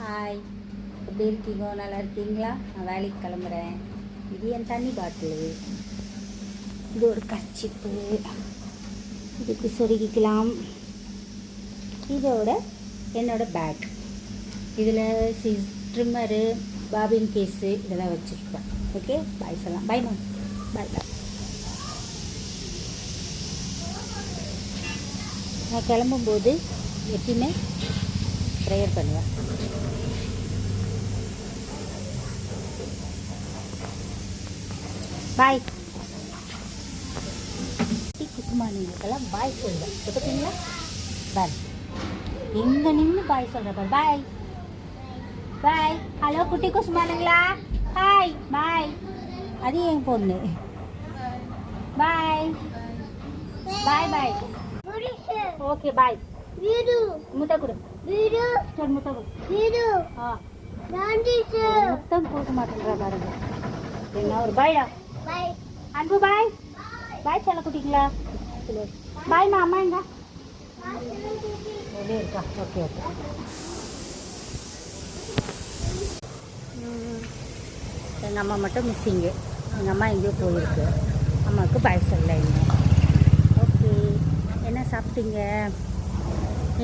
Hi, எப்படி இருக்கீங்க? நல்லா இருக்கீங்களா? நான் வேலைக்கு கிளம்புறேன். இது என் தண்ணி பாட்டிலு, இது ஒரு கர்ச்சிப்பு, இதுக்கு சொருகிக்கலாம். இதோட என்னோடய பேக், இதில் ட்ரிம்மரு, பாபின் கேஸு இதெல்லாம் வச்சுருப்பேன். ஓகே, பாய் சொல்லலாம். பாய் மேம், பாய் பாய். நான் கிளம்பும்போது எப்பயுமே ப்ரேயர் பண்ணுவேன். பாய். குசுமானிங்களுக்கெல்லாம் பாய் சொல்லுவேன். பார்த்தீங்களா? பாய். எங்கே நின்று பாய் சொல்கிறேன். பாய் பாய். ஹலோ குட்டி குசுமானுங்களா? Hi bye. அது என் பொண்ணு. Bye bye bye. Okay bye. முட்டை கொடு. முட்டை கொடு. முத்தம் கொடுக்க மாட்டேன்றா பாருங்க. என்ன ஒரு பாயா? அன்பு பாய். பாய் சொல்ல குட்டிங்களா? பாய்மா. அம்மா எங்க வெளியே இருக்கா? Okay okay. எங்கள் அம்மா மட்டும் மிஸ்ஸிங்கு. எங்கள் அம்மா எங்கேயோ போயிருக்கு. அம்மாவுக்கு பாய் சொல்ல இன்னும். ஓகே, என்ன சாப்பிட்டீங்க?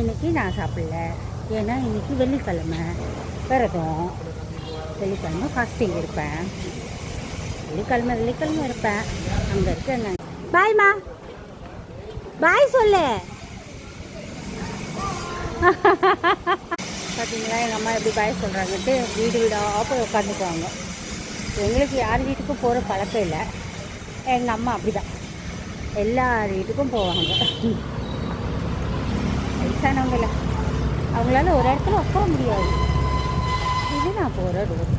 இன்றைக்கி நான் சாப்பிடல, ஏன்னா இன்றைக்கி வெள்ளிக்கிழமை விரதம். வெள்ளிக்கிழமை ஃபாஸ்டிங் இருப்பேன். வெள்ளிக்கிழமை இருப்பேன். அங்கே இருக்கேங்க. பாய்மா, பாய் சொல்லு. பார்த்தீங்களா எங்கள் அம்மா எப்படி பாய் சொல்கிறாங்கன்ட்டு வீடு வீடாக போய் உட்காந்துக்குவாங்க. எங்களுக்கு யார் வீட்டுக்கும் போகிற பழக்கம் இல்லை. எங்கள் அம்மா அப்படி தான் எல்லார் வீட்டுக்கும் போவாங்க. வயசானவங்க இல்லை, அவங்களால ஒரு இடத்துல உட்கார முடியாது. இது நான் போகிற ரோடு.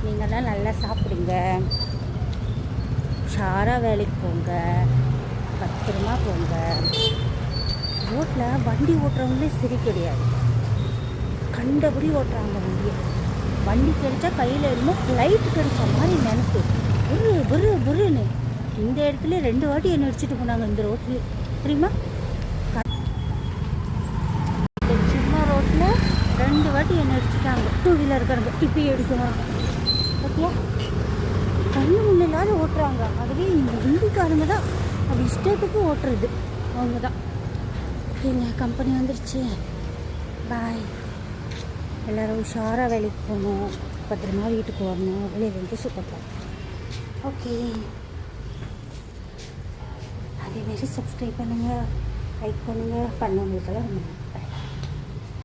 நீங்கள்லாம் நல்லா சாப்பிடுங்க, உஷாராக வேலைக்கு போங்க, பத்திரமா போங்க. ரோட்டில் வண்டி ஓட்டுறவங்களே சரி கிடையாது. கண்டபடி ஓட்டுறாங்க வண்டியை. வண்டி கிடைச்சா கையில் என்னமோ லைட் கிடைச்ச மாதிரி நினைப்பு. புருன்னு இந்த இடத்துல 2 வாட்டி என்னை அடிச்சுட்டு போனாங்க இந்த ரோட்லேயே, தெரியுமா? சின்ன ரோட்டில் 2 வாட்டி என்னை அடிச்சுட்டாங்க. 2 வீலர் இருக்காங்க, டிப்பி அடிக்கணும். ஓகே, கண்ணு முன்னில்லாத ஓட்டுறாங்க. அதுவே இந்த ஹிந்திக்காரங்க தான் அது இஷ்டத்துக்கு ஓட்டுறது. அவங்க தான். ஓகேங்க, கம்பெனி வந்துருச்சு. பாய். எல்லோரும் உஷாராக வேலைக்கு போகணும், பத்திரமா வீட்டுக்கு வரணும், வெளியே வந்து சுத்தப்போம். ஓகே, அதேமாரி சப்ஸ்கிரைப் பண்ணுங்கள், லைக் பண்ணுங்கள், பண்ணவங்களுக்கெல்லாம்